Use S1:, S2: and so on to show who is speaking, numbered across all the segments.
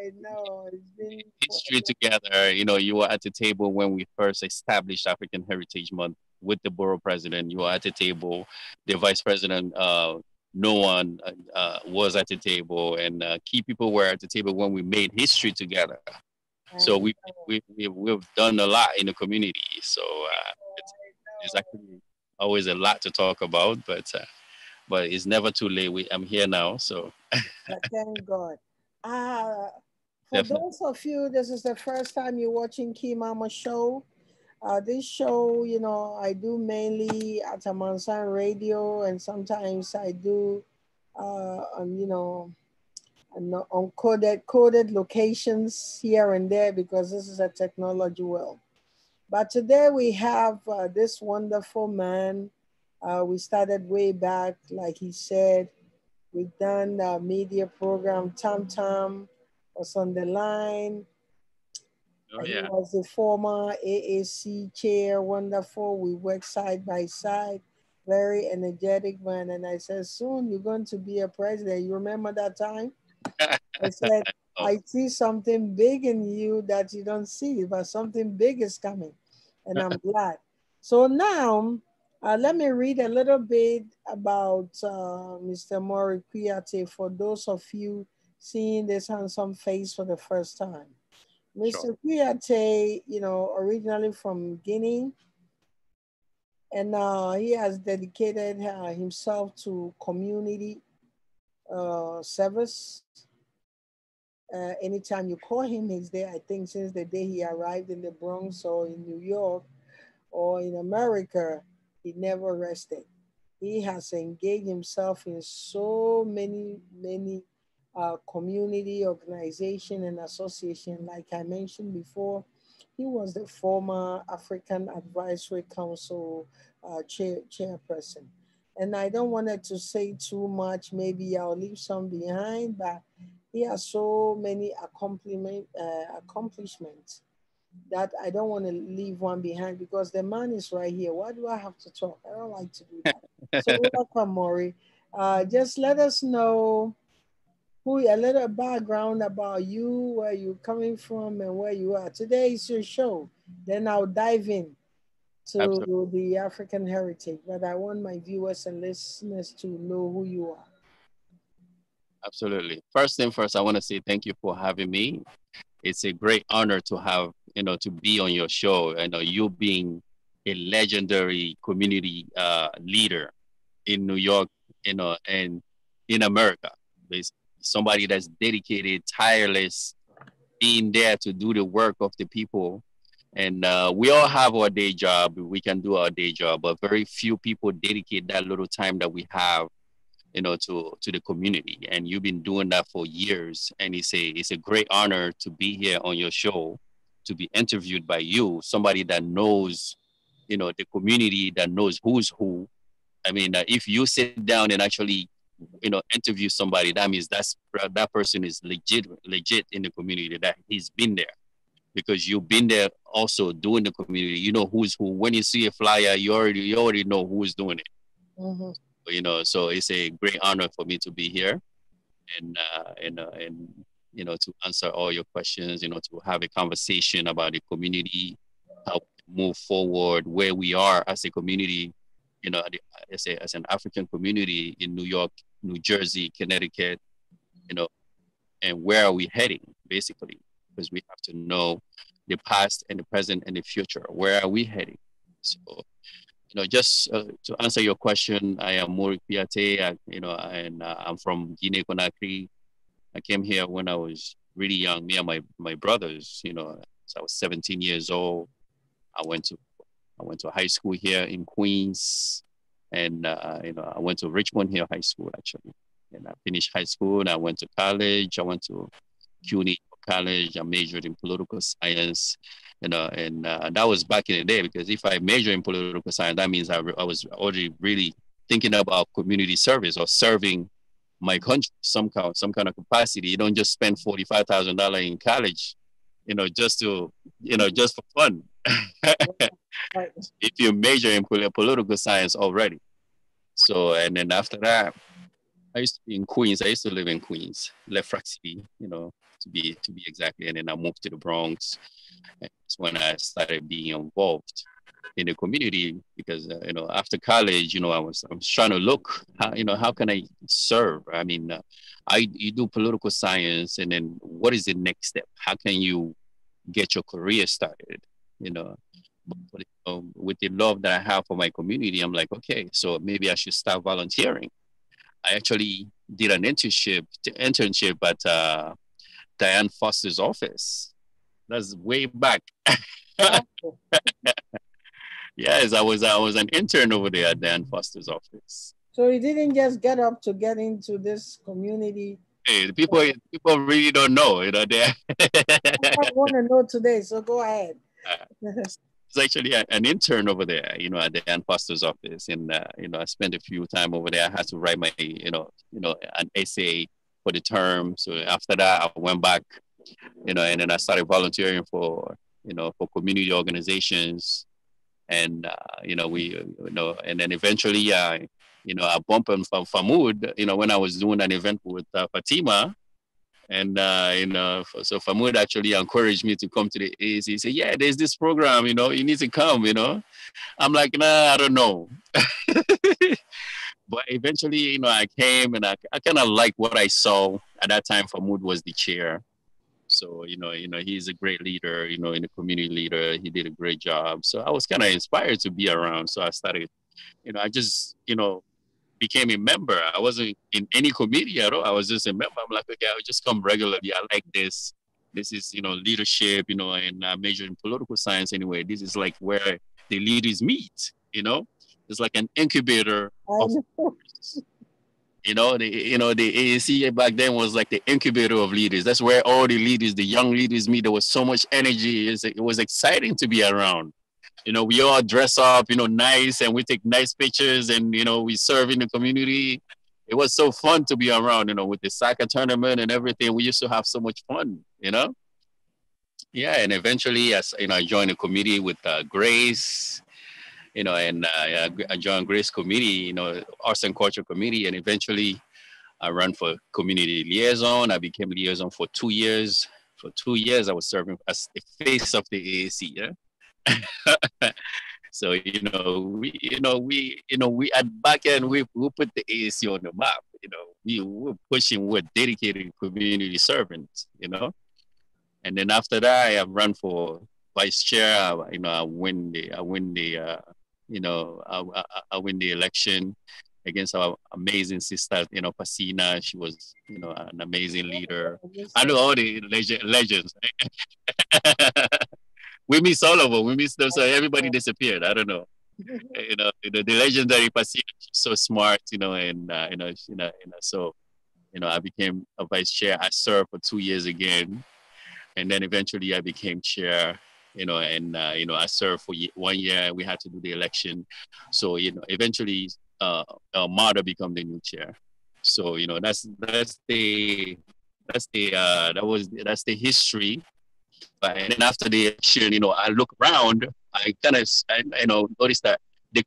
S1: I know. It's been quite
S2: history together. You were at the table when we first established African Heritage Month with the borough president. You were at the table. The vice president, no one was at the table, and key people were at the table when we made history together.
S1: I
S2: So
S1: know.
S2: we've done a lot in the community. So
S1: I
S2: it's
S1: know.
S2: actually always a lot to talk about, but it's never too late. I'm here now, so
S1: Thank God. Uh, for
S2: definitely.
S1: those of you, this is the first time you're watching Keymama show. This show, I do mainly at Amansan Radio, and sometimes I do, on coded locations here and there because this is a technology world. But today we have this wonderful man. We started way back, like he said. We've done a media program. Tam Tam was on the line.
S2: Oh
S1: He
S2: yeah.
S1: was the former AAC chair. Wonderful. We worked side by side. Very energetic man. And I said, soon you're going to be a president. You remember that time? I said,
S2: Oh,
S1: I see something big in you that you don't see, but something big is coming. And I'm glad. So now, let me read a little bit about Mr. Mory Kouyate for those of you seeing this handsome face for the first time.
S2: sure.
S1: Mr. Kouyate, originally from Guinea, and he has dedicated himself to community service. Anytime you call him, he's there. I think since the day he arrived in the Bronx or in New York or in America, he never rested. He has engaged himself in so many community organization and association. Like I mentioned before, he was the former African Advisory Council chairperson. And I don't want to say too much. Maybe I'll leave some behind, but he has so many accomplishments that I don't want to leave one behind because the man is right here. Why do I have to talk? I don't like to do that. So welcome, Mory. Just let us know a little background about you, where you're coming from, and where you are. Today is your show. Then I'll dive in
S2: Absolutely.
S1: to the African heritage. But I want my viewers and listeners to know who you are.
S2: Absolutely. First thing first, I want to say thank you for having me. It's a great honor to have, to be on your show. I know you being a legendary community leader in New York, and in America. There's somebody that's dedicated, tireless, being there to do the work of the people. And we all have our day job. We can do our day job, but very few people dedicate that little time that we have, to the community. And you've been doing that for years. And it's a great honor to be here on your show, to be interviewed by you, somebody that knows, the community, that knows who's who. I mean, if you sit down and actually, interview somebody, that means that person is legit in the community, that he's been there because you've been there also doing the community. You know who's who. When you see a flyer, you already know who's doing it.
S1: Mm-hmm.
S2: So it's a great honor for me to be here and to answer all your questions. To have a conversation about the community, how we move forward, where we are as a community, as an African community in New York, New Jersey, Connecticut, you know, and where are we heading, basically, because we have to know the past and the present and the future. Where are we heading? So, just to answer your question, I am Mory Kouyate, and I'm from Guinea Conakry. I came here when I was really young, me and my brothers, so I was 17 years old. I went to I went to high school here in Queens, and I went to Richmond Hill High School actually, and I finished high school. And I went to college. I went to CUNY college. I majored in political science, and that was back in the day because if I major in political science, that means I was already really thinking about community service or serving my country some kind of capacity. You don't just spend $45,000 in college, just to just for fun.
S1: Right.
S2: If you major in political science already. So, and then after that, I used to be in Queens. I used to live in Queens, Lefrak City, to be exactly. And then I moved to the Bronx. And that's when I started being involved in the community because after college, I was trying to look how can I serve. I mean, you do political science, and then what is the next step? How can you get your career started? You know, with the love that I have for my community, I'm like, okay, so maybe I should start volunteering. I actually did an internship at Diane Foster's office. That's way back.
S1: Oh,
S2: Yes, I was an intern over there at Diane Foster's office.
S1: so you didn't just get up to get into this community.
S2: Hey, the people really don't know, they
S1: I want to know today, so go ahead.
S2: it's actually an intern over there, at the Ann Foster's office, and I spent a few time over there. I had to write my, an essay for the term. So after that, I went back, and then I started volunteering for community organizations, and and then eventually, I bumped on Famoud, when I was doing an event with Fatima. And so Famoud actually encouraged me to come to the AAC. He said, "Yeah, there's this program. You need to come." I'm like, "Nah, I don't know." But eventually, I came, and I kind of like what I saw at that time. Famoud was the chair, so he's a great leader. In the community leader, he did a great job. So I was kind of inspired to be around. So I started. I just became a member. I wasn't in any committee at all. I was just a member. I'm like, okay, I'll just come regularly. I like this. This is, leadership, and I major in political science anyway. This is like where the leaders meet. It's like an incubator
S1: I
S2: of,
S1: know.
S2: the AAC back then was like the incubator of leaders. That's where all the leaders, the young leaders meet. There was so much energy. It was exciting to be around. We all dress up, nice, and we take nice pictures, and we serve in the community. It was so fun to be around, with the soccer tournament and everything. We used to have so much fun. Yeah, and eventually, as I joined a committee with Grace, and I joined Grace committee, arts and culture committee, and eventually I ran for community liaison. I became liaison for 2 years. For 2 years, I was serving as the face of the AAC. Yeah. So we at back end we put the AAC on the map. We were pushing, we're dedicated community servants. And then after that, I run for vice chair. I win the election against our amazing sister, Pasina. She was, an amazing leader. I know all the legends. We miss all of them. We miss them. So everybody disappeared. I don't know. The legendary Pasina, so smart, so, I became a vice chair. I served for 2 years again. And then eventually I became chair, and, I served for 1 year. We had to do the election. So, eventually Marta became the new chair. So, that's the history. And then after the election, I look around, I kind of, notice that the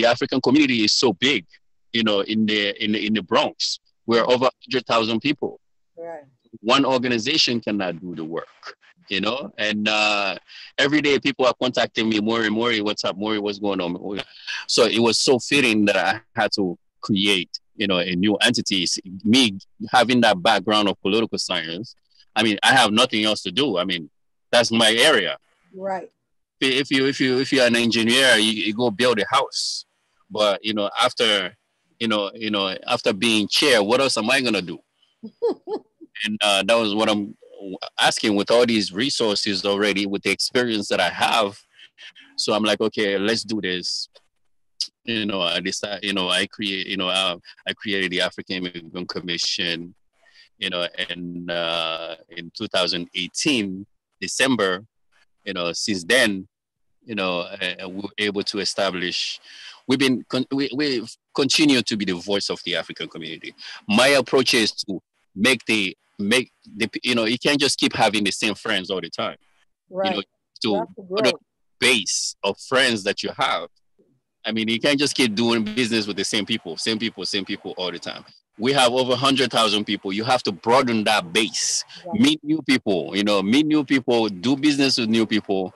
S2: African community is so big, in the Bronx. We're over 100,000 people.
S1: Right.
S2: One organization cannot do the work, and every day people are contacting me, Mory, what's up? Mory, what's going on? So it was so fitting that I had to create, a new entity. Me having that background of political science, I mean, I have nothing else to do. I mean, that's my area.
S1: Right.
S2: If you're an engineer, you go build a house. But after being chair, what else am I gonna do? And that was what I'm asking with all these resources already, with the experience that I have. So I'm like, okay, let's do this. I decided, I created the African Immigrant Commission, and in 2018, December, since then, we were able to establish, we've continued to be the voice of the African community. My approach is to make the, you can't just keep having the same friends all the time.
S1: Right.
S2: To put a base of friends that you have. I mean, you can't just keep doing business with the same people all the time. We have over 100,000 people. You have to broaden that base,
S1: Exactly.
S2: meet new people, meet new people, do business with new people,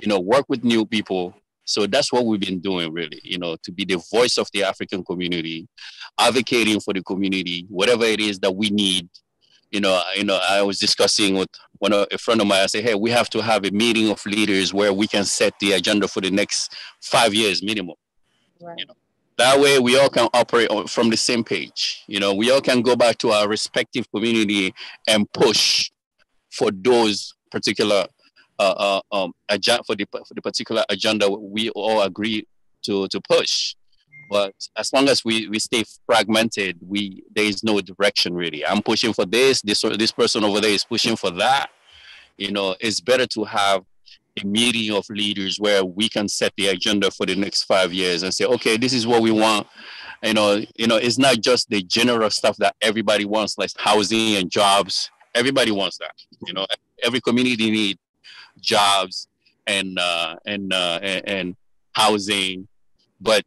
S2: work with new people. So that's what we've been doing, really, to be the voice of the African community, advocating for the community, whatever it is that we need. I was discussing with a friend of mine. I said, hey, we have to have a meeting of leaders where we can set the agenda for the next 5 years minimum.
S1: Right.
S2: That way, we all can operate from the same page. We all can go back to our respective community and push for those particular for the particular agenda we all agree to push. But as long as we stay fragmented, there is no direction really. I'm pushing for this person over there is pushing for that. It's better to have a meeting of leaders where we can set the agenda for the next 5 years and say, okay, this is what we want. It's not just the general stuff that everybody wants, like housing and jobs. Everybody wants that. Every community needs jobs and housing, but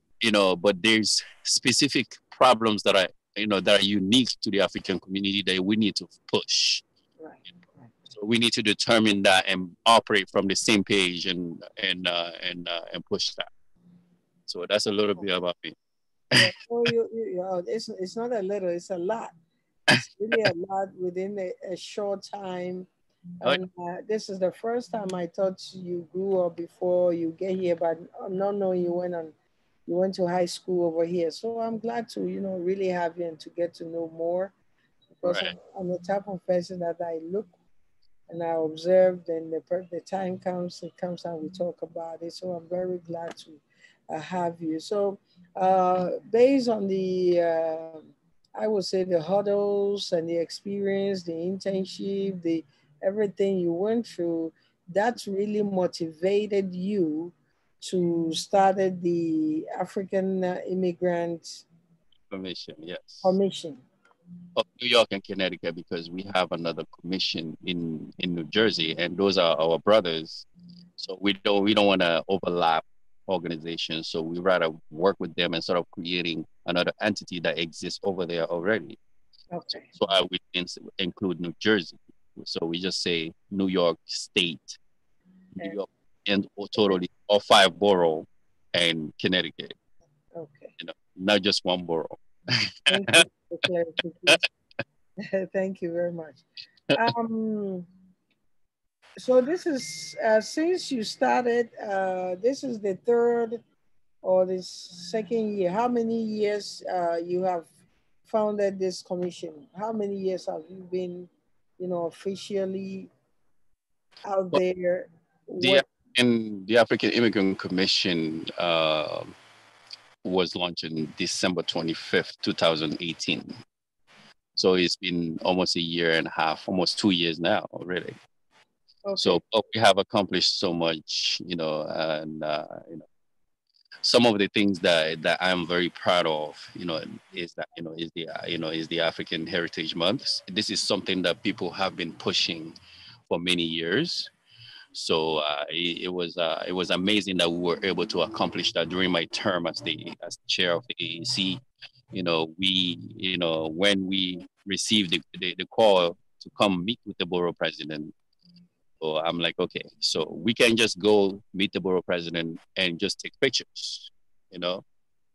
S2: there's specific problems that are unique to the African community that we need to push.
S1: Right. Right.
S2: So we need to determine that and operate from the same page and push that. So that's a little bit about me.
S1: Yeah. So it's not a little, it's a lot. It's really a lot within a short time.
S2: Oh,
S1: And this is the first time I thought you grew up before you get here, but not knowing you went to high school over here. So I'm glad to, really have you and to get to know more because
S2: right.
S1: I'm the type of person that I look and I observed, and the time comes, it comes and we talk about it. So I'm very glad to have you. So based on I would say the hurdles and the experience, the internship, the everything you went through, that's really motivated you to started the African Immigrant
S2: Commission, yes.
S1: Commission.
S2: Of New York and Connecticut because we have another commission in New Jersey, and those are our brothers. So we don't want to overlap organizations. So we rather work with them instead of creating another entity that exists over there already. So
S1: Okay.
S2: that's why we include New Jersey. So we just say New York State, New
S1: Okay.
S2: York, and totally all five borough and Connecticut.
S1: Okay.
S2: Not just one borough.
S1: Thank you for clarification. Thank you very much. Um, so this is since you started. This is the third or the second year. How many years you have founded this commission? How many years have you been, officially out
S2: Well,
S1: there?
S2: the
S1: What?
S2: the African Immigrant Commission was launched in December 25th, 2018. So it's been almost a year and a half, almost 2 years now already.
S1: Okay.
S2: So we have accomplished so much, and some of the things that I'm very proud of, is that is the African Heritage Month. This is something that people have been pushing for many years. So it was amazing that we were able to accomplish that during my term as chair of the AAC. When we received the call to come meet with the borough president, so I'm like, okay, so we can just go meet the borough president and just take pictures, you know.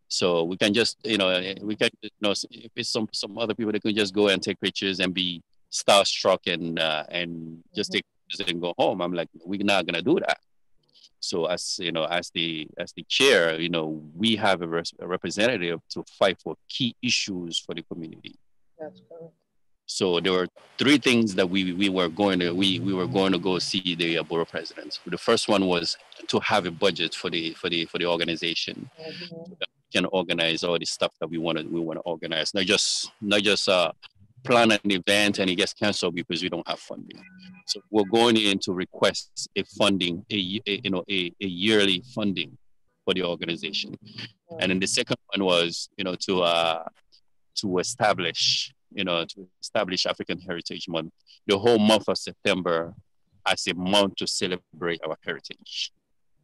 S2: So we can just, we can, if it's some other people that can just go and take pictures and be starstruck and just
S1: Mhm.
S2: take pictures and go home. I'm like, we're not gonna do that. So as the chair, we have a representative to fight for key issues for the community.
S1: That's correct.
S2: So there were three things that we were going to go see the borough presidents. The first one was to have a budget for the organization,
S1: Mhm.
S2: so that we can organize all the stuff that we want to organize, not just plan an event and it gets canceled because we don't have funding. So we're going in to request a funding, a yearly funding for the organization. And then the second one was, to establish African Heritage Month, the whole month of September as a month to celebrate our heritage.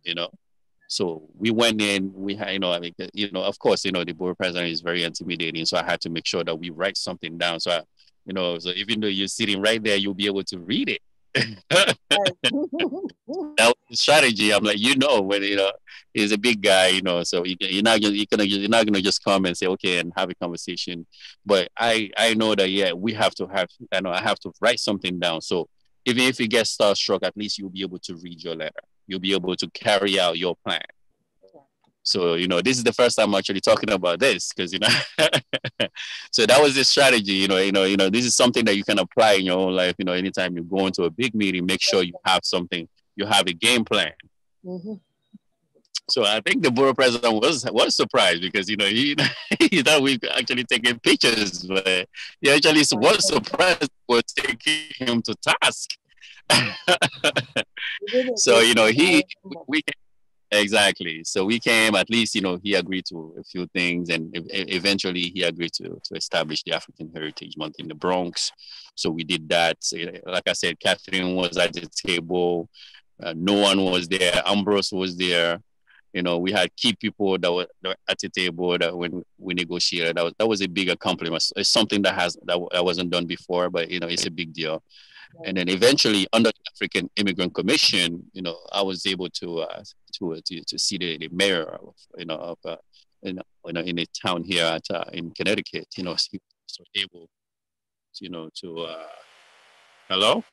S2: You know, So we went in, we had, I mean, of course, the board president is very intimidating. So I had to make sure that we write something down. So even though you're sitting right there, you'll be able to read it.
S1: Right.
S2: That was the strategy. I'm like, when he's a big guy, so you're not gonna just come and say okay and have a conversation. But I know that yeah, we have to have I have to write something down. So even if you get starstruck, at least you'll be able to read your letter. You'll be able to carry out your plan. So this is the first time I'm actually talking about this because so that was the strategy. This is something that you can apply in your own life. Anytime you go into a big meeting, make sure you have something, you have a game plan.
S1: Mm-hmm.
S2: So I think the borough president was surprised because he thought we actually taking pictures, but he actually was surprised for taking him to task.
S1: You did a
S2: So
S1: great job.
S2: he we exactly. So we came. At least he agreed to a few things, and eventually he agreed to establish the African Heritage Month in the Bronx. So we did that. So, like I said, Catherine was at the table. No one was there. Ambrose was there. We had key people that were at the table that when we negotiated. That was a big accomplishment. It's something that wasn't done before, but it's a big deal. And then eventually, under the African Immigrant Commission, I was able to see the mayor of in a town here in Connecticut. So able to hello.